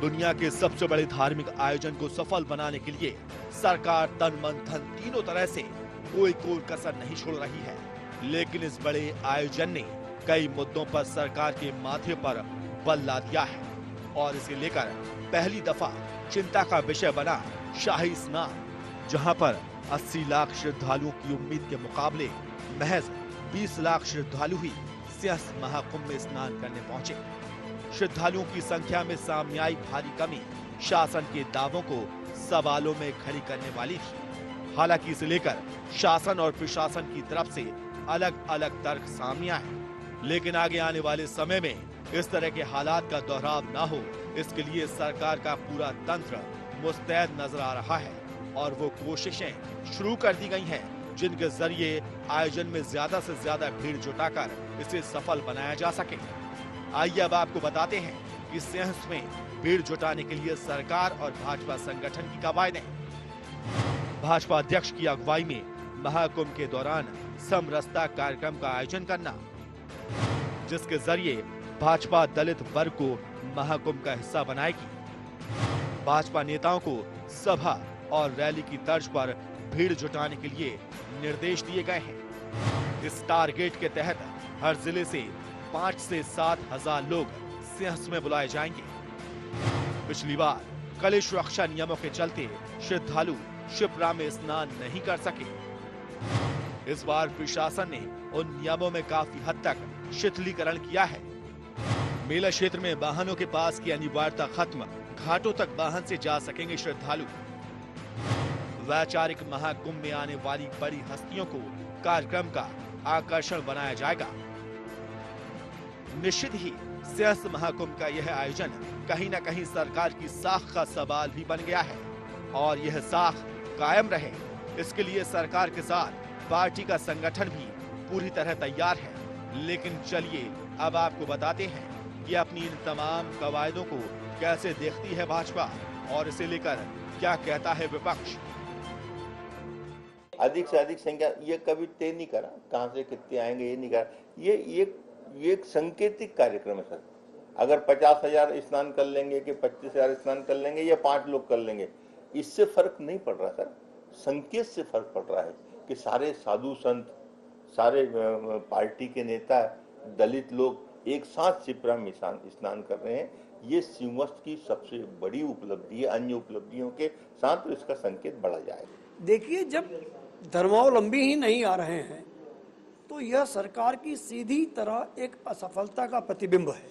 दुनिया के सबसे बड़े धार्मिक आयोजन को सफल बनाने के लिए सरकार तन मन धन तीनों तरह से कोई कसर नहीं छोड़ रही है। लेकिन इस बड़े आयोजन ने कई मुद्दों पर सरकार के माथे पर बल ला दिया है और इसे लेकर पहली दफा चिंता का विषय बना शाही स्नान, जहां पर 80 लाख श्रद्धालुओं की उम्मीद के मुकाबले महज 20 लाख श्रद्धालु ही सिंहस्थ महाकुंभ में स्नान करने पहुंचे। श्रद्धालुओं की संख्या में सामने आई भारी कमी शासन के दावों को सवालों में खड़ी करने वाली थी। हालांकि इसे लेकर शासन और प्रशासन की तरफ से अलग अलग तर्क सामने आए, लेकिन आगे आने वाले समय में इस तरह के हालात का दोहराव न हो, इसके लिए सरकार का पूरा तंत्र मुस्तैद नजर आ रहा है और वो कोशिशें शुरू कर दी गई हैं जिनके जरिए आयोजन में ज्यादा से ज्यादा भीड़ जुटाकर इसे सफल बनाया जा सके। आइए अब आपको बताते हैं कि सिंहस्थ में भीड़ जुटाने के लिए सरकार और भाजपा संगठन की कवायदें। भाजपा अध्यक्ष की अगुवाई में महाकुंभ के दौरान समरसता कार्यक्रम का आयोजन करना, जिसके जरिए भाजपा दलित वर्ग को महाकुंभ का हिस्सा बनाएगी। भाजपा नेताओं को सभा और रैली की तर्ज पर भीड़ जुटाने के लिए निर्देश दिए गए हैं। इस टारगेट के तहत हर जिले से 5 से 7 हजार लोग सिंहस्थ में बुलाए जाएंगे। पिछली बार कड़े सुरक्षा नियमों के चलते श्रद्धालु शिप्रा में स्नान नहीं कर सके। इस बार प्रशासन ने उन नियमों में काफी हद तक शिथिलीकरण किया है। मेला क्षेत्र में वाहनों के पास की अनिवार्यता खत्म, घाटों तक वाहन से जा सकेंगे श्रद्धालु। वैचारिक महाकुंभ में आने वाली बड़ी हस्तियों को कार्यक्रम का आकर्षण बनाया जाएगा। निश्चित ही सिंहस्थ महाकुंभ का यह आयोजन कहीं न कहीं सरकार की साख का सवाल भी बन गया है और यह साख कायम रहे, इसके लिए सरकार के साथ पार्टी का संगठन भी पूरी तरह तैयार है। लेकिन चलिए अब आपको बताते हैं कि अपनी इन तमाम कवायदों को कैसे देखती है भाजपा और इसे लेकर क्या कहता है विपक्ष। अधिक से अधिक संख्या ये कभी तय नहीं करा, कहां से कितने आएंगे ये नहीं करा। ये एक सांकेतिक कार्यक्रम है सर। अगर 50,000 स्नान कर लेंगे कि 25,000 स्नान कर लेंगे या 5 लोग कर लेंगे, इससे फर्क नहीं पड़ रहा सर। संकेत से फर्क पड़ रहा है कि सारे साधु संत, सारे पार्टी के नेता, दलित लोग एक साथ शिप्रा में स्नान कर रहे हैं। ये सिंहस्थ की सबसे बड़ी उपलब्धि है। अन्य उपलब्धियों के साथ तो इसका संकेत बढ़ा जाएगा। देखिए, जब धर्मावलंबी ही नहीं आ रहे हैं तो यह सरकार की सीधी तरह एक असफलता का प्रतिबिंब है।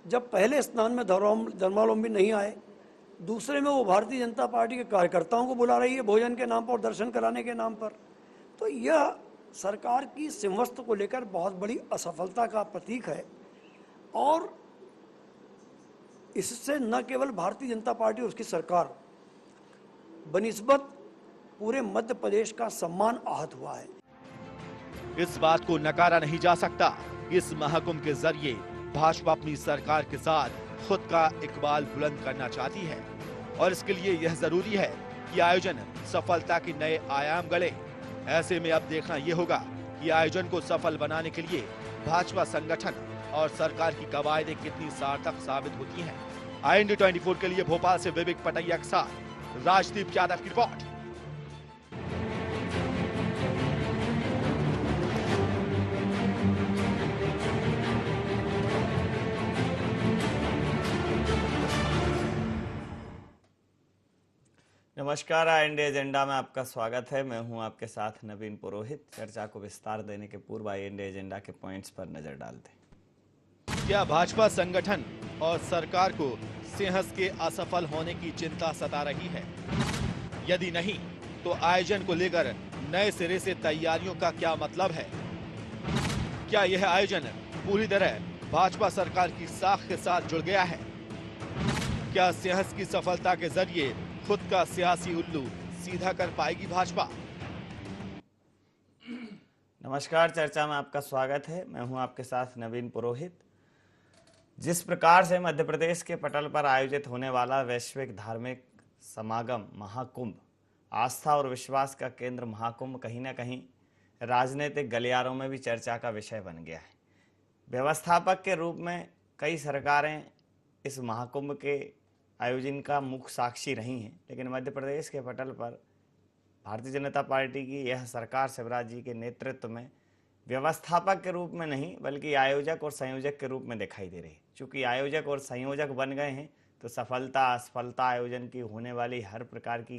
जब पहले स्नान में धर्मावलंबी नहीं आए, दूसरे में वो भारतीय जनता पार्टी के कार्यकर्ताओं को बुला रही है भोजन के नाम पर और दर्शन कराने के नाम पर, तो यह सरकार की सिंहस्थ को लेकर बहुत बड़ी असफलता का प्रतीक है। और इससे न केवल भारतीय जनता पार्टी और उसकी सरकार बनिस्बत पूरे मध्य प्रदेश का सम्मान आहत हुआ है। इस बात को नकारा नहीं जा सकता। इस महाकुंभ के जरिए भाजपा अपनी सरकार के साथ खुद का इकबाल बुलंद करना चाहती है और इसके लिए यह जरूरी है कि आयोजन सफलता के नए आयाम गढ़े। ऐसे में अब देखना यह होगा कि आयोजन को सफल बनाने के लिए भाजपा संगठन और सरकार की कवायदें कितनी सार्थक साबित होती हैं। IND 24 के लिए भोपाल से विवेक पटैया के साथ राजदीप यादव की रिपोर्ट। नमस्कार, IND एजेंडा में आपका स्वागत है। मैं हूं आपके साथ नवीन पुरोहित। चर्चा को विस्तार देने के पूर्व IND एजेंडा के पॉइंट्स पर नजर डालते हैं। क्या भाजपा संगठन और सरकार को सिंहस्थ के असफल होने की चिंता सता रही है? यदि नहीं, तो आयोजन को लेकर नए सिरे से तैयारियों का क्या मतलब है? क्या यह आयोजन पूरी तरह भाजपा सरकार की साख के साथ जुड़ गया है? क्या सिंहस्थ की सफलता के जरिए खुद का सियासी उल्लू सीधा कर पाएगी भाजपा? नमस्कार, चर्चा में आपका स्वागत है। मैं हूं आपके साथ नवीन पुरोहित। जिस प्रकार से मध्य प्रदेश के पटल पर आयोजित होने वाला वैश्विक धार्मिक समागम महाकुंभ, आस्था और विश्वास का केंद्र महाकुंभ कहीं ना कहीं राजनीतिक गलियारों में भी चर्चा का विषय बन गया है। व्यवस्थापक के रूप में कई सरकारें इस महाकुंभ के आयोजन का मुख्य साक्षी रही हैं, लेकिन मध्य प्रदेश के पटल पर भारतीय जनता पार्टी की यह सरकार शिवराज जी के नेतृत्व में व्यवस्थापक के रूप में नहीं बल्कि आयोजक और संयोजक के रूप में दिखाई दे रही है। चूंकि आयोजक और संयोजक बन गए हैं तो सफलता असफलता आयोजन की होने वाली हर प्रकार की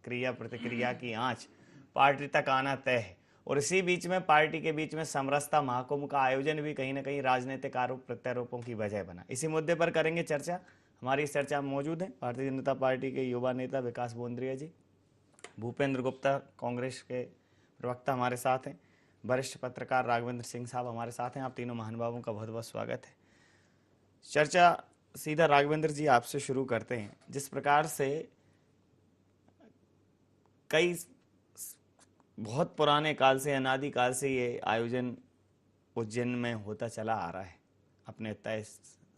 क्रिया प्रतिक्रिया की आंच पार्टी तक आना तय है। और इसी बीच में पार्टी के बीच में समरसता महाकुंभ का आयोजन भी कहीं ना कहीं राजनीतिक आरोप प्रत्यारोपों की वजह बना। इसी मुद्दे पर करेंगे चर्चा। हमारी इस चर्चा में मौजूद हैं भारतीय जनता पार्टी के युवा नेता विकास बोंद्रिया जी, भूपेंद्र गुप्ता कांग्रेस के प्रवक्ता हमारे साथ हैं, वरिष्ठ पत्रकार राघवेंद्र सिंह साहब हमारे साथ हैं। आप तीनों महानुभावों का बहुत बहुत स्वागत है। चर्चा सीधा राघवेंद्र जी आपसे शुरू करते हैं। जिस प्रकार से कई बहुत पुराने काल से अनादि काल से ये आयोजन उज्जैन में होता चला आ रहा है, अपने तय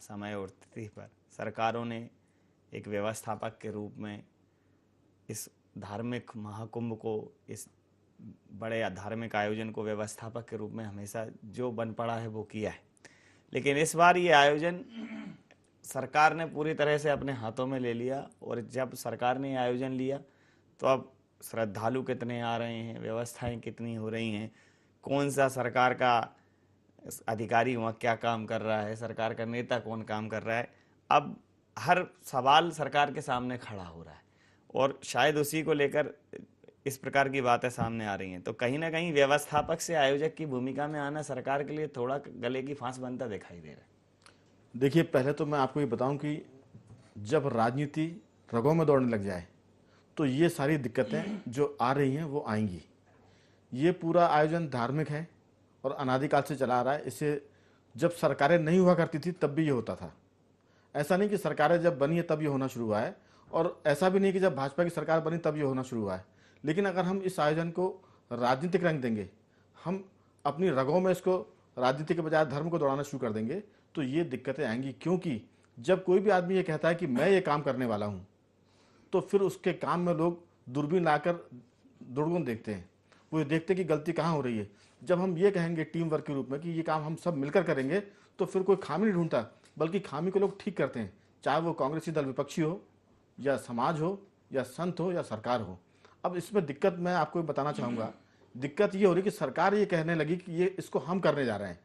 समय और तिथि पर सरकारों ने एक व्यवस्थापक के रूप में इस धार्मिक महाकुंभ को, इस बड़े धार्मिक आयोजन को व्यवस्थापक के रूप में हमेशा जो बन पड़ा है वो किया है। लेकिन इस बार ये आयोजन सरकार ने पूरी तरह से अपने हाथों में ले लिया, और जब सरकार ने आयोजन लिया तो अब श्रद्धालु कितने आ रहे हैं, व्यवस्थाएं कितनी हो रही हैं, कौन सा सरकार का अधिकारी वहाँ क्या काम कर रहा है, सरकार का नेता कौन काम कर रहा है, अब हर सवाल सरकार के सामने खड़ा हो रहा है और शायद उसी को लेकर इस प्रकार की बातें सामने आ रही हैं। तो कहीं ना कहीं व्यवस्थापक से आयोजक की भूमिका में आना सरकार के लिए थोड़ा गले की फांस बनता दिखाई दे रहा है। देखिए, पहले तो मैं आपको ये बताऊं कि जब राजनीति रगों में दौड़ने लग जाए तो ये सारी दिक्कतें जो आ रही हैं वो आएंगी। ये पूरा आयोजन धार्मिक है और अनादिकाल से चला आ रहा है। इसे जब सरकारें नहीं हुआ करती थी तब भी ये होता था। ऐसा नहीं कि सरकारें जब बनी है तब ये होना शुरू हुआ है, और ऐसा भी नहीं कि जब भाजपा की सरकार बनी तब ये होना शुरू हुआ है। लेकिन अगर हम इस आयोजन को राजनीतिक रंग देंगे, हम अपनी रगों में इसको राजनीति के बजाय धर्म को दौड़ाना शुरू कर देंगे तो ये दिक्कतें आएंगी। क्योंकि जब कोई भी आदमी ये कहता है कि मैं ये काम करने वाला हूँ तो फिर उसके काम में लोग दूरबीन लाकर दुर्गुण देखते हैं। वो ये देखते हैं कि गलती कहाँ हो रही है। जब हम ये कहेंगे टीम वर्क के रूप में कि ये काम हम सब मिलकर करेंगे तो फिर कोई खामी नहीं ढूंढता, बल्कि खामी को लोग ठीक करते हैं, चाहे वो कांग्रेसी दल विपक्षी हो या समाज हो या संत हो या सरकार हो। अब इसमें दिक्कत मैं आपको बताना चाहूँगा, दिक्कत ये हो रही कि सरकार ये कहने लगी कि ये इसको हम करने जा रहे हैं,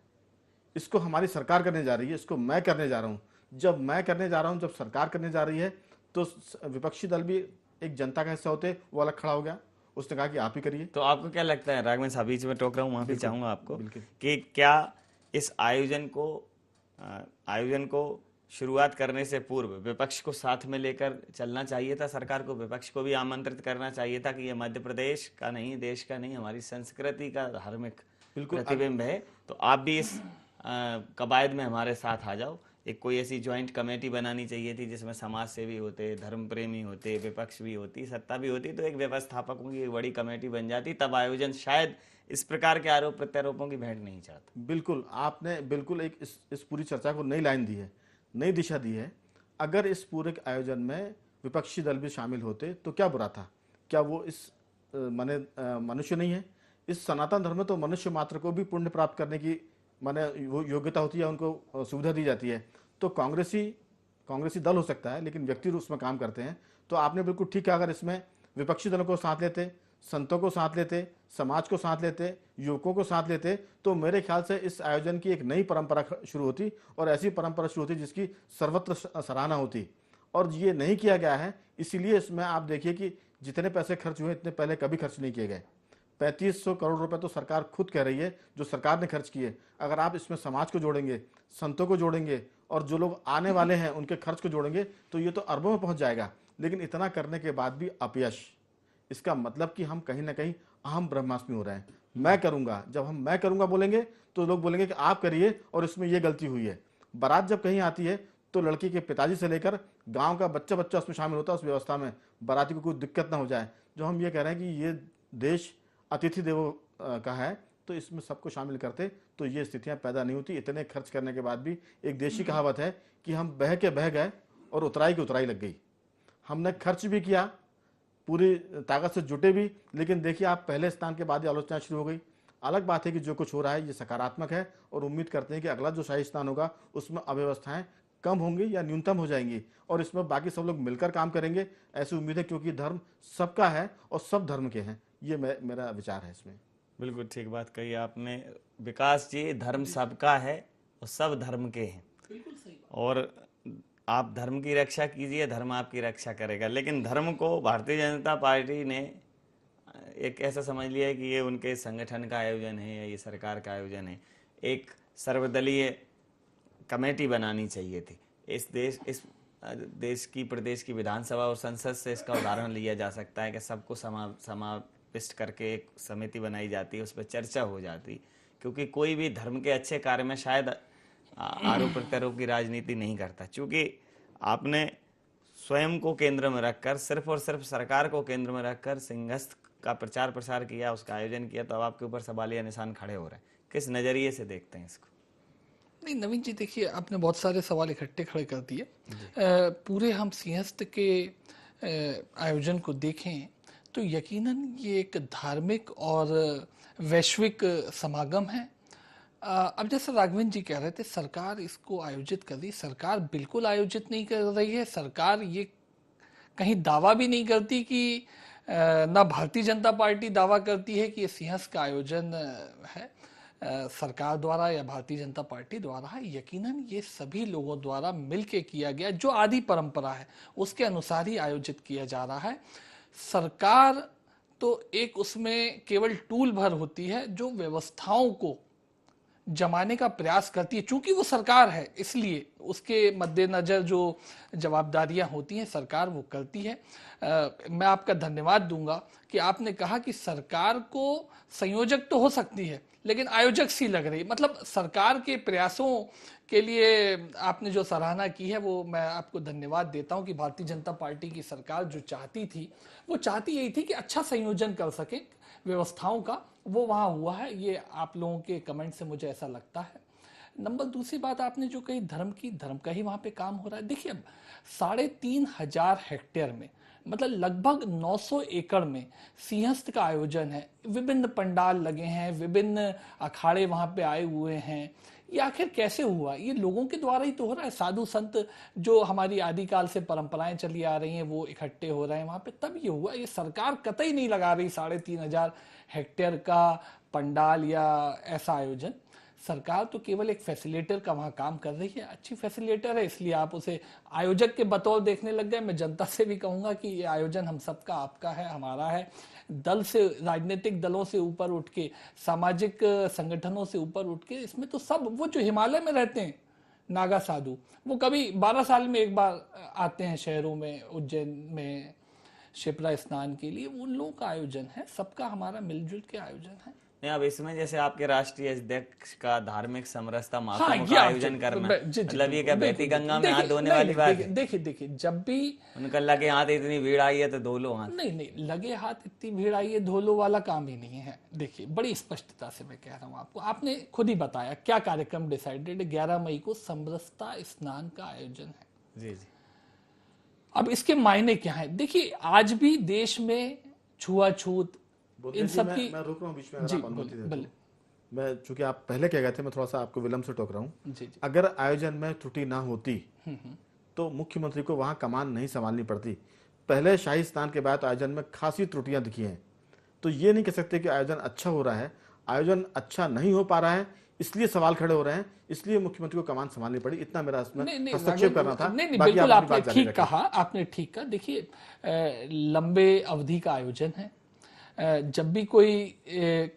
इसको हमारी सरकार करने जा रही है, इसको मैं करने जा रहा हूँ। जब मैं करने जा रहा हूँ, जब सरकार करने जा रही है, तो विपक्षी दल भी एक जनता का हिस्सा होते, वो अलग खड़ा हो गया, उसने कहा कि आप ही करिए। तो आपको क्या लगता है, राघवेंद्र साहब बीच में टोक रहा हूँ, माफी चाहूंगा आपको, कि क्या इस आयोजन को शुरुआत करने से पूर्व विपक्ष को साथ में लेकर चलना चाहिए था? सरकार को विपक्ष को भी आमंत्रित करना चाहिए था कि ये मध्य प्रदेश का नहीं, देश का नहीं, हमारी संस्कृति का धार्मिक प्रतिबिंब है, तो आप भी इस कवायद में हमारे साथ आ जाओ। एक कोई ऐसी ज्वाइंट कमेटी बनानी चाहिए थी जिसमें समाज सेवी होते, धर्म प्रेमी होते, विपक्ष भी होती, सत्ता भी होती, तो एक व्यवस्थापकों की एक बड़ी कमेटी बन जाती, तब आयोजन शायद इस प्रकार के आरोप प्रत्यारोपों की भेंट नहीं चढ़ता। बिल्कुल, आपने बिल्कुल एक इस पूरी चर्चा को नई लाइन दी है, नई दिशा दी है। अगर इस पूरे आयोजन में विपक्षी दल भी शामिल होते तो क्या बुरा था? क्या वो इस माने मनुष्य नहीं है? इस सनातन धर्म में तो मनुष्य मात्र को भी पुण्य प्राप्त करने की माने वो योग्यता होती है, उनको सुविधा दी जाती है। तो कांग्रेसी दल हो सकता है लेकिन व्यक्ति उसमें काम करते हैं। तो आपने बिल्कुल ठीक है, अगर इसमें विपक्षी दलों को साथ लेते, संतों को साथ लेते, समाज को साथ लेते, युवकों को साथ लेते, तो मेरे ख्याल से इस आयोजन की एक नई परंपरा शुरू होती, और ऐसी परंपरा शुरू होती जिसकी सर्वत्र सराहना होती। और ये नहीं किया गया है, इसीलिए इसमें आप देखिए कि जितने पैसे खर्च हुए इतने पहले कभी खर्च नहीं किए गए। 3500 करोड़ रुपए तो सरकार खुद कह रही है जो सरकार ने खर्च किए। अगर आप इसमें समाज को जोड़ेंगे, संतों को जोड़ेंगे और जो लोग आने वाले हैं उनके खर्च को जोड़ेंगे तो ये तो अरबों में पहुंच जाएगा। लेकिन इतना करने के बाद भी अपयश, इसका मतलब कि हम कहीं ना कहीं अहम ब्रह्मास्मि हो रहे हैं। मैं करूंगा, जब हम मैं करूंगा बोलेंगे तो लोग बोलेंगे कि आप करिए और इसमें ये गलती हुई है। बारात जब कहीं आती है तो लड़की के पिताजी से लेकर गांव का बच्चा उसमें शामिल होता है, उस व्यवस्था में बाराती को कोई दिक्कत ना हो जाए। जो हम ये कह रहे हैं कि ये देश अतिथि देवो का है, तो इसमें सबको शामिल करते तो ये स्थितियां पैदा नहीं होती। इतने खर्च करने के बाद भी एक देशी कहावत है कि हम बह के बह गए और उतराई की उतराई लग गई। हमने खर्च भी किया, पूरी ताकत से जुटे भी, लेकिन देखिए आप पहले स्थान के बाद ही आलोचना शुरू हो गई। अलग बात है कि जो कुछ हो रहा है ये सकारात्मक है और उम्मीद करते हैं कि अगला जो शाही स्नान होगा उसमें अव्यवस्थाएं कम होंगी या न्यूनतम हो जाएंगी और इसमें बाकी सब लोग मिलकर काम करेंगे, ऐसी उम्मीद है, क्योंकि धर्म सबका है और सब धर्म के हैं। ये मेरा विचार है इसमें। बिल्कुल ठीक बात कही आपने विकास जी, धर्म सबका है और सब धर्म के हैं। और आप धर्म की रक्षा कीजिए, धर्म आपकी रक्षा करेगा। लेकिन धर्म को भारतीय जनता पार्टी ने एक ऐसा समझ लिया है कि ये उनके संगठन का आयोजन है या ये सरकार का आयोजन है। एक सर्वदलीय कमेटी बनानी चाहिए थी। इस देश की प्रदेश की विधानसभा और संसद से इसका उदाहरण लिया जा सकता है कि सबको समाविष्ट करके एक समिति बनाई जाती है, उस पर चर्चा हो जाती, क्योंकि कोई भी धर्म के अच्छे कार्य में शायद आरोप प्रत्यारोप की राजनीति नहीं करता। चूंकि आपने स्वयं को केंद्र में रखकर, सिर्फ और सिर्फ सरकार को केंद्र में रखकर सिंहस्थ का प्रचार प्रसार किया, उसका आयोजन किया, तो अब आपके ऊपर सवालिया निशान खड़े हो रहे हैं। किस नजरिए से देखते हैं इसको? नहीं नवीन जी, देखिए आपने बहुत सारे सवाल इकट्ठे खड़े कर दिए। पूरे हम सिंहस्थ के आयोजन को देखें तो यकीनन ये एक धार्मिक और वैश्विक समागम है। अब जैसे राघवेंद्र जी कह रहे थे, सरकार इसको आयोजित कर रही, सरकार बिल्कुल आयोजित नहीं कर रही है। सरकार ये कहीं दावा भी नहीं करती कि ना भारतीय जनता पार्टी दावा करती है कि ये सिंहस्थ का आयोजन है सरकार द्वारा या भारतीय जनता पार्टी द्वारा है। यकीनन ये सभी लोगों द्वारा मिलके किया गया, जो आदि परंपरा है उसके अनुसार ही आयोजित किया जा रहा है। सरकार तो एक उसमें केवल टूल भर होती है जो व्यवस्थाओं को जमाने का प्रयास करती है। चूंकि वो सरकार है इसलिए उसके मद्देनजर जो जवाबदारियां होती हैं सरकार वो करती है। मैं आपका धन्यवाद दूंगा कि आपने कहा कि सरकार को संयोजक तो हो सकती है लेकिन आयोजक सी लग रही। मतलब सरकार के प्रयासों के लिए आपने जो सराहना की है वो मैं आपको धन्यवाद देता हूं कि भारतीय जनता पार्टी की सरकार जो चाहती थी वो चाहती यही थी कि अच्छा संयोजन कर सके व्यवस्थाओं का, वो वहाँ हुआ है। ये आप लोगों के कमेंट से मुझे ऐसा लगता है। नंबर दूसरी बात आपने जो कही धर्म की, धर्म का ही वहाँ पे काम हो रहा है। देखिए 3,500 हेक्टेयर में मतलब लगभग 900 एकड़ में सिंहस्थ का आयोजन है। विभिन्न पंडाल लगे हैं, विभिन्न अखाड़े वहाँ पे आए हुए हैं। ये आखिर कैसे हुआ? ये लोगों के द्वारा ही तो हो रहा है। साधु संत जो हमारी आदिकाल से परंपराएं चली आ रही हैं वो इकट्ठे हो रहे हैं वहाँ पे, तब ये हुआ। ये सरकार कतई नहीं लगा रही 3,500 हेक्टेयर का पंडाल या ऐसा आयोजन। सरकार तो केवल एक फैसिलिटेटर का वहाँ काम कर रही है। अच्छी फैसिलिटेटर है इसलिए आप उसे आयोजक के बतौर देखने लग गए। मैं जनता से भी कहूँगा कि ये आयोजन हम सबका, आपका है, हमारा है। दल से, राजनीतिक दलों से ऊपर उठ के, सामाजिक संगठनों से ऊपर उठ के, इसमें तो सब वो जो हिमालय में रहते हैं नागा साधु, वो कभी 12 साल में एक बार आते हैं शहरों में, उज्जैन में शिप्रा स्नान के लिए, उन लोगों का आयोजन है। सबका हमारा मिलजुल के आयोजन है। नहीं, अब इसमें जैसे आपके राष्ट्रीय अध्यक्ष का धार्मिक समरसता हाँ, महाकुंभ का आयोजन करना, मतलब ये क्या बहती गंगा में हाथ धोने वाली बात है? देखिए जब भी उनका लगे हाथ इतनी भीड़ आई है तो धो लो हाथ। नहीं, लगे हाथ इतनी भीड़ आई है धो लो वाला काम ही नहीं है। देखिए बड़ी स्पष्टता से मैं कह रहा हूँ आपको, आपने खुद ही बताया क्या कार्यक्रम डिसाइडेड। 11 मई को समरसता स्नान का आयोजन है। जी। अब इसके मायने क्या है? देखिए आज भी देश में छुआछूत इन सब की, मैं रोक रहा हूँ बीच में, जी अगर आप अनुमति दें तो। बोले। मैं चूंकि आप पहले कह गए थे, मैं थोड़ा सा आपको विलंब से टोक रहा हूँ। जी। अगर आयोजन में त्रुटि ना होती तो मुख्यमंत्री को वहां कमान नहीं संभालनी पड़ती। पहले शाही स्नान के बाद आयोजन में खासी त्रुटियां दिखी हैं, तो ये नहीं कह सकते कि आयोजन अच्छा हो रहा है। आयोजन अच्छा नहीं हो पा रहा है इसलिए सवाल खड़े हो रहे हैं, इसलिए मुख्यमंत्री को कमान संभालनी पड़ी। इतना मेरा इसमें हस्तक्षेप करना था। नहीं, बिल्कुल आपने ठीक कहा, आपने ठीक कहा। देखिए लंबे अवधि का आयोजन है। जब भी कोई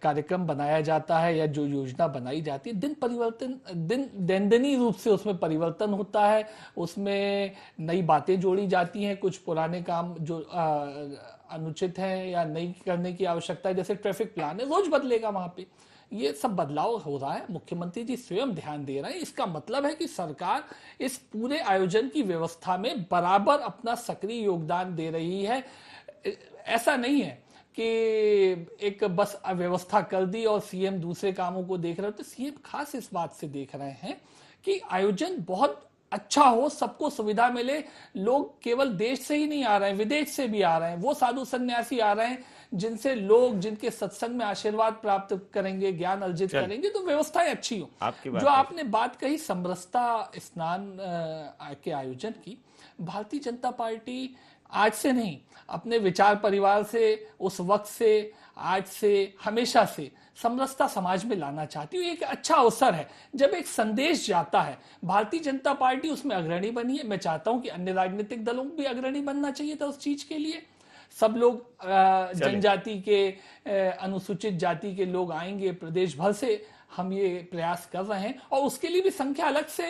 कार्यक्रम बनाया जाता है या जो योजना बनाई जाती है, दैनंदिनी रूप से उसमें परिवर्तन होता है, उसमें नई बातें जोड़ी जाती हैं, कुछ पुराने काम जो अनुचित हैं या नहीं करने की आवश्यकता है, जैसे ट्रैफिक प्लान है, रोज बदलेगा वहां पे। ये सब बदलाव हो रहा है, मुख्यमंत्री जी स्वयं ध्यान दे रहे हैं। इसका मतलब है कि सरकार इस पूरे आयोजन की व्यवस्था में बराबर अपना सक्रिय योगदान दे रही है। ऐसा नहीं है कि एक बस व्यवस्था कर दी और सीएम दूसरे कामों को देख रहे हो। तो सीएम खास इस बात से देख रहे हैं कि आयोजन बहुत अच्छा हो, सबको सुविधा मिले। लोग केवल देश से ही नहीं आ रहे हैं, विदेश से भी आ रहे हैं। वो साधु सन्यासी आ रहे हैं जिनसे लोग, जिनके सत्संग में आशीर्वाद प्राप्त करेंगे, ज्ञान अर्जित करेंगे, तो व्यवस्थाएं अच्छी हो। आपकी बात जो आपने बात कही समरसता स्नान के आयोजन की, भारतीय जनता पार्टी आज से नहीं, अपने विचार परिवार से, उस वक्त से, आज से, हमेशा से समरसता समाज में लाना चाहती हूँ। एक अच्छा अवसर है जब एक संदेश जाता है। भारतीय जनता पार्टी उसमें अग्रणी बनी है। मैं चाहता हूं कि अन्य राजनीतिक दलों को भी अग्रणी बनना चाहिए था उस चीज के लिए। सब लोग जनजाति के, अनुसूचित जाति के लोग आएंगे, प्रदेश भर से हम ये प्रयास कर रहे हैं और उसके लिए भी संख्या अलग से,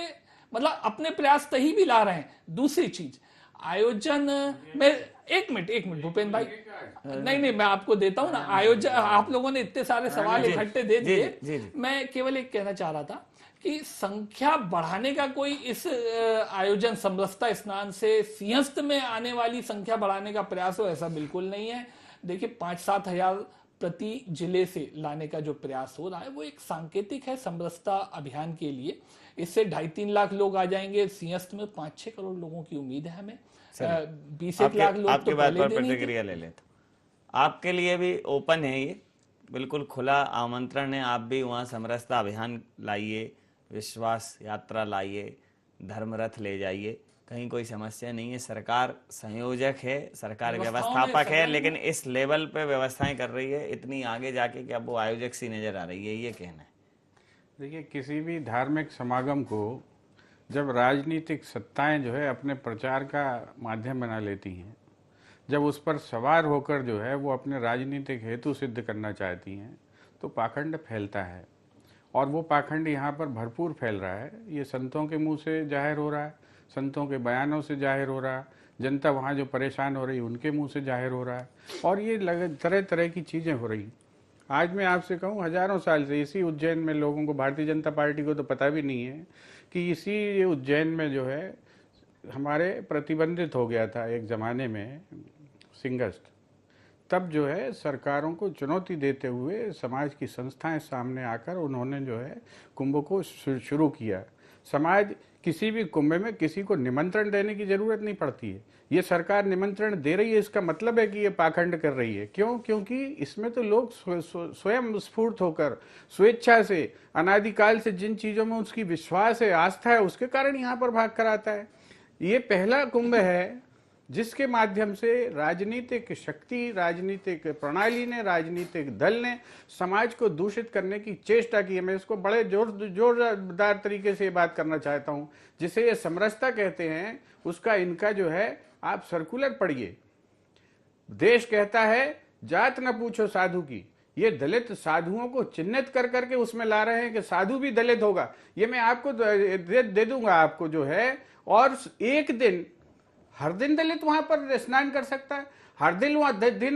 मतलब अपने प्रयास तही भी ला रहे हैं। दूसरी चीज, आयोजन में एक मिनट भूपेंद्र भाई, नहीं मैं आपको देता हूं ना आयोजन। आप लोगों ने इतने सारे सवाल इकट्ठे दे दिए। मैं केवल एक कहना चाह रहा था कि संख्या बढ़ाने का कोई इस आयोजन समरसता स्नान से सिंहस्थ में आने वाली संख्या बढ़ाने का प्रयास हो, ऐसा बिल्कुल नहीं है। देखिए 5-7 हजार प्रति जिले से लाने का जो प्रयास हो रहा है वो एक सांकेतिक है समरसता अभियान के लिए। इससे 2.5-3 लाख लोग आ जाएंगे। सिंहस्थ में 5-6 करोड़ लोगों की उम्मीद है हमें। 20 लाख लोग आपके तो बात पहले पर दिन ही थे। प्रतिक्रिया ले लेता हूं। आपके लिए भी ओपन है, ये बिल्कुल खुला आमंत्रण है। आप भी वहाँ समरसता अभियान लाइए, विश्वास यात्रा लाइए, धर्म रथ ले जाइए, कहीं कोई समस्या नहीं है। सरकार संयोजक है, सरकार व्यवस्थापक है, लेकिन इस लेवल पे व्यवस्थाएं कर रही है इतनी आगे जाके कि अब वो आयोजक सी नजर आ रही है, ये कहना है। देखिए, किसी भी धार्मिक समागम को जब राजनीतिक सत्ताएं जो है अपने प्रचार का माध्यम बना लेती हैं, जब उस पर सवार होकर जो है वो अपने राजनीतिक हेतु सिद्ध करना चाहती हैं, तो पाखंड फैलता है। और वो पाखंड यहाँ पर भरपूर फैल रहा है। ये संतों के मुंह से जाहिर हो रहा है, संतों के बयानों से जाहिर हो रहा है, जनता वहाँ जो परेशान हो रही है उनके मुंह से जाहिर हो रहा है, और ये तरह तरह की चीज़ें हो रही। आज मैं आपसे कहूँ, हजारों साल से इसी उज्जैन में लोगों को, भारतीय जनता पार्टी को तो पता भी नहीं है कि इसी उज्जैन में जो है हमारे प्रतिबंधित हो गया था एक ज़माने में सिंहस्थ। तब जो है सरकारों को चुनौती देते हुए समाज की संस्थाएं सामने आकर उन्होंने जो है कुंभ को शुरू किया। समाज किसी भी कुंभ में किसी को निमंत्रण देने की जरूरत नहीं पड़ती है। ये सरकार निमंत्रण दे रही है, इसका मतलब है कि ये पाखंड कर रही है। क्यों? क्योंकि इसमें तो लोग स्वयं स्फूर्त होकर स्वेच्छा से, अनादिकाल से जिन चीज़ों में उसकी विश्वास है, आस्था है, उसके कारण यहाँ पर भाग कर आता है। ये पहला कुंभ है जिसके माध्यम से राजनीतिक शक्ति, राजनीतिक प्रणाली ने, राजनीतिक दल ने समाज को दूषित करने की चेष्टा की है। मैं इसको बड़े जोरदार तरीके से बात करना चाहता हूं। जिसे ये समरसता कहते हैं, उसका इनका जो है आप सर्कुलर पढ़िए। देश कहता है जात न पूछो साधु की, ये दलित साधुओं को चिन्हित कर करके उसमें ला रहे हैं कि साधु भी दलित होगा। ये मैं आपको दे दूंगा आपको जो है। और एक दिन, हर दिन दलित वहां पर स्नान कर सकता है, हर दिन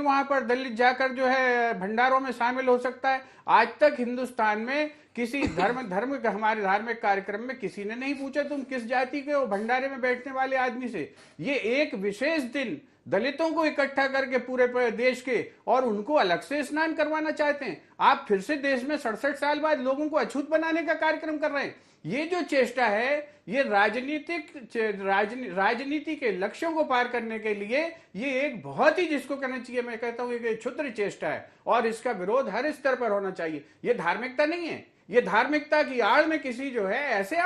वहां पर दलित जाकर जो है भंडारों में शामिल हो सकता है। आज तक हिंदुस्तान में किसी धर्म का, हमारे धार्मिक कार्यक्रम में किसी ने नहीं पूछा तुम किस जाति के हो, भंडारे में बैठने वाले आदमी से। ये एक विशेष दिन दलितों को इकट्ठा करके पूरे देश के, और उनको अलग से स्नान करवाना चाहते हैं। आप फिर से देश में 67 साल बाद लोगों को अछूत बनाने का कार्यक्रम कर रहे हैं। ये जो चेष्टा है, ये राजनीति के लक्ष्यों को पार करने के लिए ये एक बहुत ही, जिसको कहना चाहिए, मैं कहता हूं एक क्षुद्र चेष्टा है, और इसका विरोध हर स्तर पर होना चाहिए। ये धार्मिकता नहीं है। ये धार्मिकता की आड़ में किसी जो है ऐसे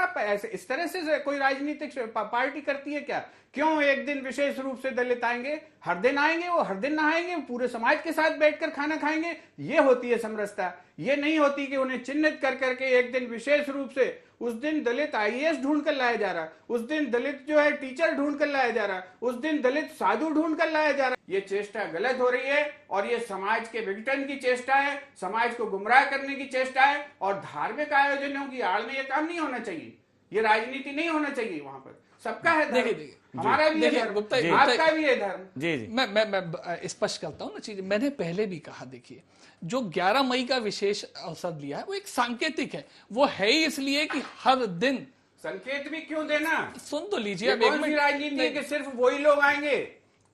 इस तरह से कोई राजनीतिक पार्टी करती है क्या? क्यों एक दिन विशेष रूप से दलित आएंगे? हर दिन आएंगे, वो हर दिन नहाएंगे, पूरे समाज के साथ बैठकर खाना खाएंगे। ये होती है समरसता। ये नहीं होती कि उन्हें चिन्हित कर करके एक दिन विशेष रूप से, उस दिन दलित IAS ढूंढ कर लाया जा रहा, उस दिन दलित जो है टीचर ढूंढ कर लाया जा रहा, उस दिन दलित साधु ढूंढ कर लाया जा रहा। ये चेष्टा गलत हो रही है, और ये समाज के विघटन की चेष्टा है, समाज को गुमराह करने की चेष्टा है। और धार्मिक आयोजनों की आड़ में ये काम नहीं होना चाहिए। ये राजनीति नहीं होना चाहिए। वहां पर सबका है धर्म, हमारा भी है धर्म, आपका भी है धर्म। जी मैं स्पष्ट करता हूं ना चीज। मैंने पहले भी कहा, देखिए जो 11 मई का विशेष अवसर लिया है वो एक सांकेतिक है। वो है ही इसलिए कि हर दिन संकेत भी क्यों देना? सुन तो लीजिए, कौन सी राजनीति है कि सिर्फ वही लोग आएंगे?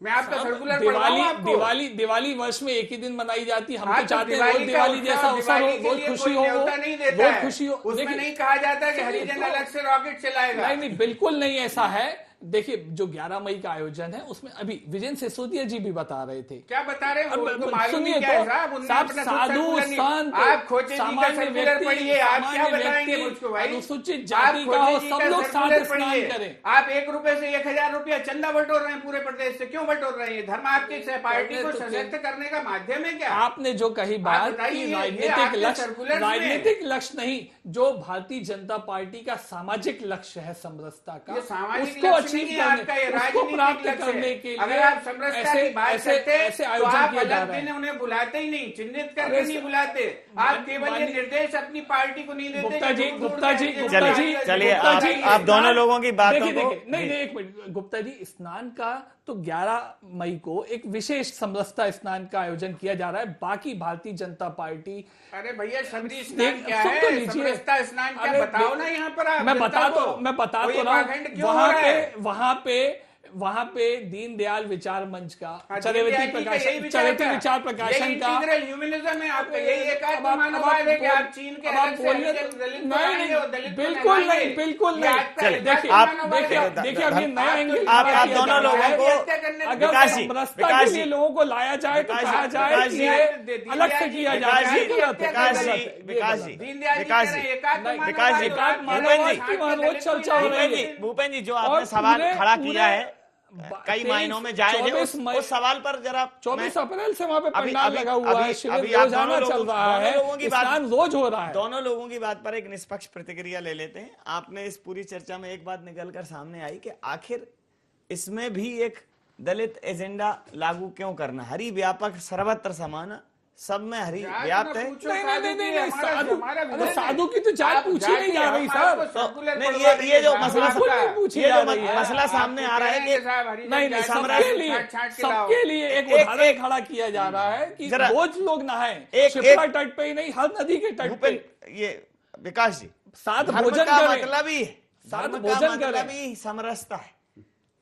मैं आपका सर्कुलर पढ़वाऊं आपको? दिवाली वर्ष में एक ही दिन मनाई जाती है। हम हाँ, तो चाहते हैं दिवाली रोज दिवाली जैसा अवसर हो, रोज खुशी हो, नहीं देता रोज है। खुशी हो। उसमें नहीं कहा जाता कि हरिजन अलग से रॉकेट चलाएगा। नहीं, बिल्कुल नहीं ऐसा है। देखिए, जो 11 मई का आयोजन है उसमें अभी विजय सिसोदिया जी भी बता रहे थे। क्या बता रहे हैं? उनको मालूम सुनिए नहीं क्या है तो, साहब, उनने साहब अपना साधु सर्कुलर नहीं- संत, आप खोजे जी का सामान्य सर्कुलर व्यक्ति, पढ़िए, आप क्या सामान्य बताएंगे व्यक्ति, मुझको भाई? अनुसूचित आप जाति का खोजे हो, जी सब का लोग सर्कुलर साथ स्नान पढ़िए। करें। आप 1 रुपए से 1000 रुपया चंदा बटोर रहे हैं पूरे प्रदेश से, क्यों बटोर रहे हैं? धर्म आपकी पार्टी को सशक्त करने का माध्यम है क्या? आपने जो कही बात बताइए, की ये राजनीतिक आपके लक्ष्य, सर्कुलर में है। राजनीतिक लक्ष्य नहीं, जो भारतीय जनता पार्टी का सामाजिक लक्ष्य है समरसता का, ये सामाजिक उसको लक्ष्य अचीव नहीं है आपका, ये करने, उसको राजनीतिक प्राप्त लक्ष्य करने है। के लिए अगर आप समरसता की बात करते ऐसे तो आयोजन आप किए जा अलग रहे दिन हैं। उन्हें बुलाते ही नहीं, चिन्हित करके अरे नहीं बुलाते। आप केवल ये निर्देश अपनी पार्टी को नहीं देते। गुप्ता जी, दूर-दूर गुप्ता जी, से गुप्ता जी, चलिए, गुप्ता जी, आप दोनों लोगों की बातों देखिए, को- देखिए, नहीं, एक मिनट, गुप्ता जी, स्नान का तो 11 मई को एक विशेष समरसता स्नान का आयोजन किया जा रहा है। बाकी भारतीय जनता पार्टी, अरे भैया, शबरी स्नान क्या सुन तो है? लीजिए। समरसता स्नान क्या, अरे, बताओ ना यहाँ पर आप मैं जनता बता को। तो कोई रहा पाखंड हूं। क्यों हो रहा है? वहां पे दीनदयाल विचार मंच का, हाँ, चरित्र दीनदयाल जी का यही विचार था। विचार प्रकाशन यही का, इंटीग्रल ह्यूमनिज्म है आपका, यही एक अब आप- मानववाद है कि अब आप चीन के अब आप अलग से बोलिए हरिजन तो- दलित को नहीं, लाएंगे और दलित को बिल्कुल लाएंगे। नहीं, बिल्कुल ये नहीं। आपका चलिए, एक आप मानववाद है। देखिए अभी नया एंगल आप किया जा दोनों रहा लोगों है। को- अगर विकास जी, समरसता विकास के लिए जी, लोगों को लाया जाए तो विकास कहा जी, जाए विकास कि जी, ये अलग से किया जाए। विकास जी, ये गलत है, विकास ये जी, गलत है, ये विकास गलत जी, है। दीनदयाल जी विकास कह रहे जी, हैं, एकात्म नहीं, मानववाद विकास जी, और आप मानववाद छाट की के वहाँ रोज दलित को चर्चा हो लाएंगे। रही है। भूपेन जी, जो और आपने सवाल पूरे- खड़ा पूरे किया है, कई 23 मायनों में जायज है। 24 मई- उस सवाल पर जरा 24 अप्रैल से वहां पे अभी- पंडाल अभी- लगा हुआ है, अभी- शिविर अभी आप रोजाना दोनों चल लोगों- रहा दोनों लोगों की है, बात- स्नान रोज हो रहा है। दोनों लोगों की बात पर एक निष्पक्ष प्रतिक्रिया ले लेते हैं। आपने इस पूरी चर्चा में एक बात निकल कर सामने आई कि आखिर इसमें भी एक दलित एजेंडा लागू क्यों करना? हरि व्यापक सर्वत्र समान, सब में हरि व्याप्त है। नहीं, साधु की तो जात पूछी नहीं जा रही सर। नहीं, ये जो मसला बिल्कुल नहीं पूछी ये जा जो रही है। मसला सामने आ रहा है कि नहीं, सबके लिए एक उदाहरण खड़ा किया जा रहा है कि जरा- रोज लोग नहाएं, एक- शिप्रा तट पे ही नहीं, हर नदी के तट पे भूपेन, ये विकास जी, साथ धर्म भोजन का करें, मतलब ही साथ धर्म का भोजन मतलब करें। ही समरसता है।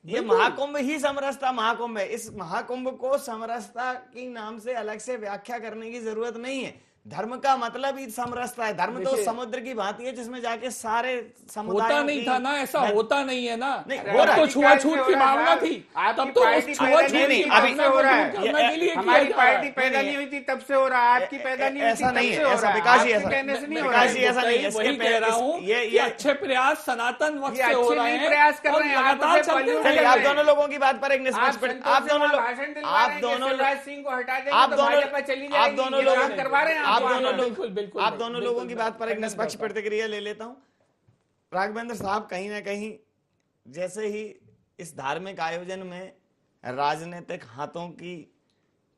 ये महाकुंभ ही समरसता महाकुंभ है। इस महाकुंभ को समरसता की नाम से अलग से व्याख्या करने की जरूरत नहीं है। धर्म का मतलब ही समरसता है। धर्म तो समुद्र की भांति है जिसमें जाके सारे समुदायों होता नहीं था ना, ऐसा होता नहीं है ना। नहीं, तब हो रहा है। तो छुआछूत की भावना थी, तब तो पार्टी उस छुआछूत पैदा की नहीं, भावना अभी को हो रहा दूर है। करने के लिए किया हमारी जा रहा है। पार्टी पैदा नहीं हुई थी तब से हो रहा है, आपकी पैदा नहीं हुई थी ऐसा नहीं तब है, से हो ऐसा रहा है। विकास जी, आपके ऐसा कहने से नहीं हो विकास रहा जी, है। ऐसा नहीं है। वही कह रहा हूँ कि अच्छे प्रयास सनातन वक्त ये से हो अच्छे रहे नहीं हैं प्रयास कर और रहे हैं, आप लगातार उसे चलते pollute रहे चलिए, कर आप रहे हैं। दोनों लोगों की बात पर एक निष्पक्ष आप दोनों भाषण दिलवा रहे हैं कि शिवराज सिंह को हटा देंगे आप तो दोनों भाजपा चली आप जाएगी, दोनों ये लोग काम करवा रहे हैं आप वहाँ दोनों पर। लोग बिल्कुल, बिल्कुल, आप दोनों बिल्कुल, लोगों की बात पर एक खंडन निष्पक्ष करता हूं। प्रतिक्रिया ले लेता हूं। राघवेंद्र साहब, कहीं ना कहीं जैसे ही इस धार्मिक आयोजन में राजनीतिक हाथों की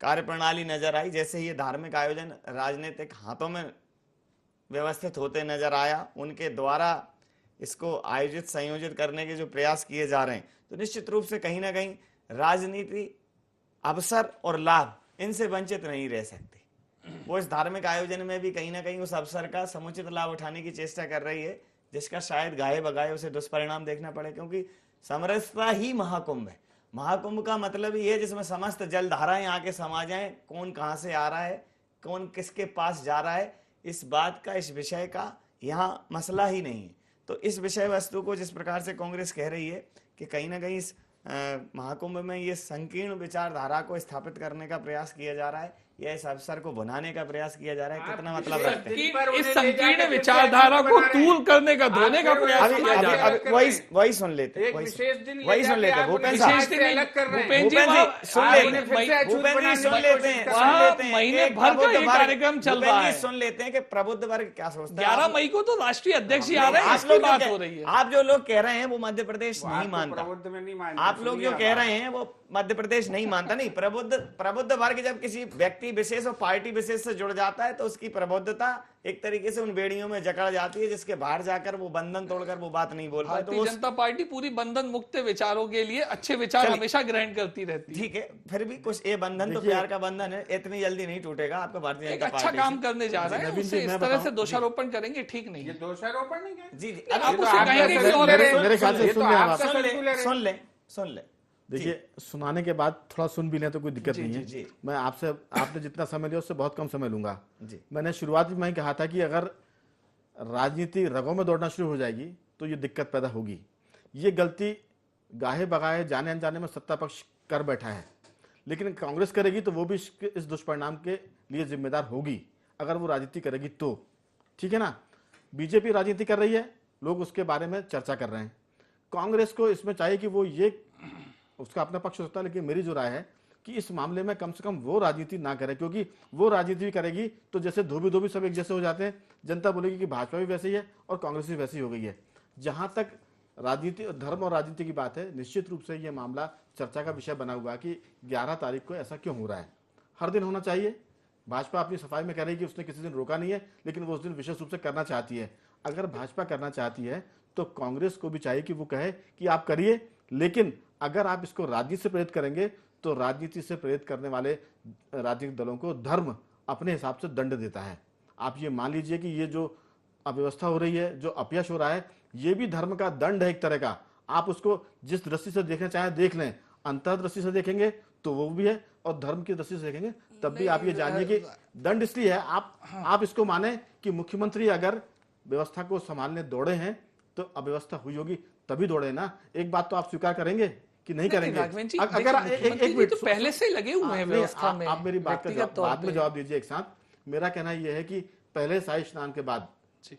कार्यप्रणाली नजर आई, जैसे ही ये धार्मिक आयोजन राजनीतिक हाथों में व्यवस्थित होते नजर आया, उनके द्वारा इसको आयोजित संयोजित करने के जो प्रयास किए जा रहे हैं, तो निश्चित रूप से कहीं ना कहीं राजनीति अवसर और लाभ इनसे वंचित नहीं रह सकती। वो इस धार्मिक आयोजन में भी कहीं ना कहीं उस अवसर का समुचित लाभ उठाने की चेष्टा कर रही है, जिसका शायद गाहे बगाए उसे दुष्परिणाम देखना पड़े, क्योंकि समरसता ही महाकुंभ है। महाकुंभ का मतलब ही है जिसमें समस्त जलधाराएं आके समा जाएं, कौन कहां से आ रहा है, कौन किसके पास जा रहा है, इस बात का, इस विषय का यहाँ मसला ही नहीं है। तो इस विषय वस्तु को जिस प्रकार से कांग्रेस कह रही है कि कहीं ना कहीं इस महाकुंभ में ये संकीर्ण विचारधारा को स्थापित करने का प्रयास किया जा रहा है या इस अवसर को बनाने का प्रयास किया जा रहा है, कितना मतलब रखते हैं? इस संकीर्ण विचारधारा को तूल करने का, धोने का प्रयास किया जा रहा है। वही सुन लेते हैं, वही सुन लेते हैं भूपेन साहब। विशेष दिन अलग कर रहे हैं। भूपेन जी भूपेन वहाँ- जी सुन लेते हैं, फिर से अछूत भूपेन जी बनाने सुन की लेते कोशिश हैं, कर सुन वहाँ लेते हैं। महीने एक भर का प्रबुद्ध ये वर्ग- कार्यक्रम चल भूपेन रहा जी है। सुन लेते हैं कि प्रबुद्ध वर्ग क्या सोचता है। 11 मई को तो राष्ट्रीय अध्यक्ष ही आ रहे हैं, आप इसकी लोग बात जो हो रही है। आप जो लोग कह रहे हैं वो मध्य प्रदेश नहीं मानता। प्रबुद्ध में नहीं मानता। आप लोग जो कह रहे हैं वो मध्य प्रदेश नहीं मानता। नहीं, प्रबुद्ध वर्ग जब किसी व्यक्ति विशेष और पार्टी विशेष से जुड़ जाता है तो उसकी प्रबुद्धता एक तरीके से उन बेड़ियों में जकड़ जाती है जिसके बाहर जाकर वो बंधन तोड़कर वो बात नहीं बोल पाए। तो भारतीय जनता पार्टी पूरी बंधन मुक्त विचारों के लिए अच्छे विचार हमेशा ग्रहण करती रहती है। ठीक है, फिर भी कुछ ये बंधन तो प्यार का बंधन है, इतनी जल्दी नहीं टूटेगा आपका भारतीय एक जनता अच्छा पार्टी काम से। करने जा रहे हैं, नवीन जी, उससे इस मैं तरह से बताऊं? दोषारोपण करेंगे, ठीक नहीं ये है। दोषारोपण नहीं क्या? जी जी, आप ये तो उसे आपका कहेंगे कि सर्कुलर और है। मेरे ख्याल से ये तो सुन लें आप। आपका सुन ले सर्कुलर है। सुन ले सुन ले देखिए, सुनाने के बाद थोड़ा सुन भी लें तो कोई दिक्कत नहीं है। जी। मैं आपने जितना समय लिया उससे बहुत कम समय लूंगा। जी। मैंने शुरुआत में ही कहा था कि अगर राजनीति रगों में दौड़ना शुरू हो जाएगी तो ये दिक्कत पैदा होगी। ये गलती गाहे बगाहे जाने अनजाने में सत्ता पक्ष कर बैठा है, लेकिन कांग्रेस करेगी तो वो भी इस दुष्परिणाम के लिए जिम्मेदार होगी अगर वो राजनीति करेगी तो। ठीक है ना। बीजेपी राजनीति कर रही है, लोग उसके बारे में चर्चा कर रहे हैं। कांग्रेस को इसमें चाहिए कि वो ये, उसका अपना पक्ष हो सकता है, लेकिन मेरी जो राय है कि इस मामले में कम से कम वो राजनीति ना करे, क्योंकि वो राजनीति भी करेगी तो जैसे धोबी धोबी सब एक जैसे हो जाते हैं, जनता बोलेगी कि भाजपा भी वैसे ही है और कांग्रेस भी वैसी हो गई है। जहां तक राजनीति, धर्म और राजनीति की बात है, निश्चित रूप से ये मामला चर्चा का विषय बना हुआ कि 11 तारीख को ऐसा क्यों हो रहा है। हर दिन होना चाहिए। भाजपा अपनी सफाई में कह रही है कि उसने किसी दिन रोका नहीं है, लेकिन वो उस दिन विशेष रूप से करना चाहती है। अगर भाजपा करना चाहती है तो कांग्रेस को भी चाहिए कि वो कहे कि आप करिए, लेकिन अगर आप इसको राजनीति से प्रेरित करेंगे तो राजनीति से प्रेरित करने वाले राजनीतिक दलों को धर्म अपने हिसाब से दंड देता है। आप ये मान लीजिए कि ये जो अव्यवस्था हो रही है, जो अपयश हो रहा है, ये भी धर्म का दंड है एक तरह का। आप उसको जिस दृष्टि से देखना चाहें देख लें। अंतर्दृष्टि से देखेंगे तो वो भी है, और धर्म की दृष्टि से देखेंगे तब भी आप ये जानिए कि दंड इसलिए है। आप इसको माने कि मुख्यमंत्री अगर व्यवस्था को संभालने दौड़े हैं तो अव्यवस्था हुई होगी तभी दौड़े ना। एक बात तो आप स्वीकार करेंगे कि नहीं करेंगे? अगर एक मिनट, तो पहले से लगे हुए हैं व्यवस्था में। आप मेरी बात में जवाब दीजिए एक साथ। मेरा कहना यह है कि पहले शाही स्नान के बाद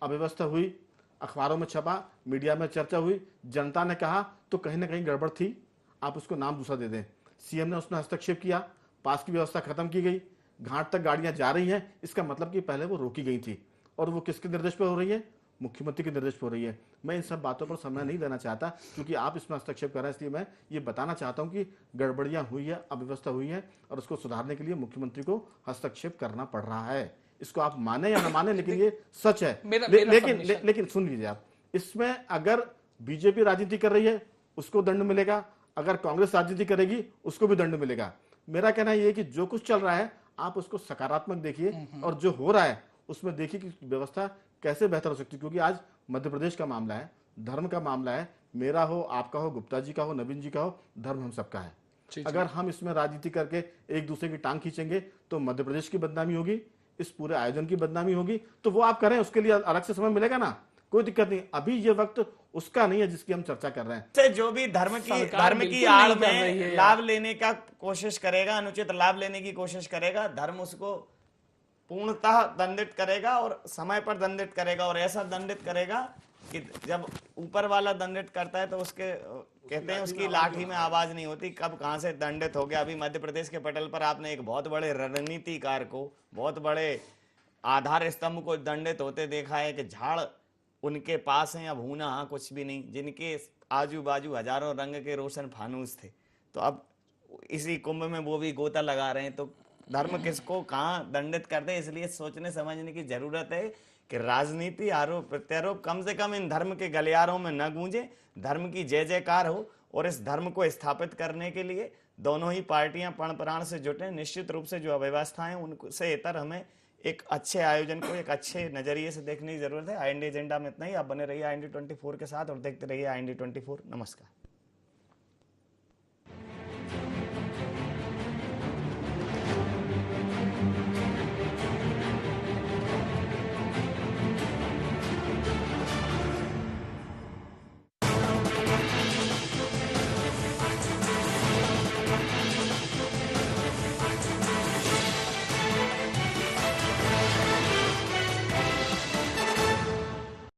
अव्यवस्था हुई, अखबारों में छपा, मीडिया में चर्चा हुई, जनता ने कहा तो कहीं ना कहीं गड़बड़ थी। आप उसको नाम दूसरा दे दें। सीएम ने उसमें हस्तक्षेप किया, पास की व्यवस्था खत्म की गई, घाट तक गाड़ियां जा रही हैं, इसका मतलब कि पहले वो रोकी गई थी। और वो किसके निर्देश पर हो रही है? मुख्यमंत्री के निर्देश पर हो रही है। मैं इन सब बातों पर समय नहीं देना चाहता, क्योंकि आप इसमें हस्तक्षेप कर रहे हैं, इसलिए मैं ये बताना चाहता हूं कि गड़बड़ियां हुई है, अव्यवस्था हुई है, और उसको सुधारने के लिए मुख्यमंत्री को हस्तक्षेप करना पड़ रहा है। इसको आप माने या न माने, लेकिन ये सच है। लेकिन सुन लीजिए आप, इसमें अगर बीजेपी राजनीति कर रही है उसको दंड मिलेगा, अगर कांग्रेस राजनीति करेगी उसको भी दंड मिलेगा। मेरा कहना यह है कि जो कुछ चल रहा है आप उसको सकारात्मक देखिए, और जो हो रहा है उसमें देखिए कि व्यवस्था कैसे बेहतर हो सकती है। क्योंकि आज मध्य प्रदेश का मामला है, धर्म का मामला है। मेरा हो, आपका हो, गुप्ता जी का हो, नवीन जी का हो, धर्म हम सबका है। अगर हम इसमें राजनीति करके एक दूसरे की टांग खींचेंगे तो मध्य प्रदेश की बदनामी होगी, इस पूरे आयोजन की बदनामी होगी। तो वो आप करें, उसके लिए अलग से समय मिलेगा ना, कोई दिक्कत नहीं। अभी ये वक्त उसका नहीं है जिसकी हम चर्चा कर रहे हैं। से जो भी धर्म की आड़ में लाभ लेने का कोशिश करेगा, अनुचित लाभ लेने की कोशिश करेगा, धर्म उसको पूर्णतः दंडित करेगा और समय पर दंडित करेगा। और ऐसा दंडित करेगा कि जब ऊपर वाला दंडित करता है तो उसके कहते हैं उसकी लाठी में आवाज नहीं होती, कब कहां से दंडित हो गया। अभी मध्य प्रदेश के पटल पर आपने एक बहुत बड़े रणनीतिकार को, बहुत बड़े आधार स्तंभ को दंडित होते देखा है कि झाड़ उनके पास है या भूना कुछ भी नहीं, जिनके आजू बाजू हजारों रंग के रोशन फानूस थे। तो अब इसी कुंभ में वो भी गोता लगा रहे हैं। तो धर्म किसको कहाँ दंडित करते हैं, इसलिए सोचने समझने की जरूरत है कि राजनीति, आरोप प्रत्यारोप कम से कम इन धर्म के गलियारों में न गूंजे, धर्म की जय जयकार हो। और इस धर्म को स्थापित करने के लिए दोनों ही पार्टियां प्रण प्राण से जुटे। निश्चित रूप से जो अव्यवस्थाएं उनसे इतर हमें एक अच्छे आयोजन को एक अच्छे नजरिए से देखने की जरूरत है। IND एजेंडा में इतना ही। आप बने रहिए IND 24 के साथ और देखते रहिए IND 24। नमस्कार।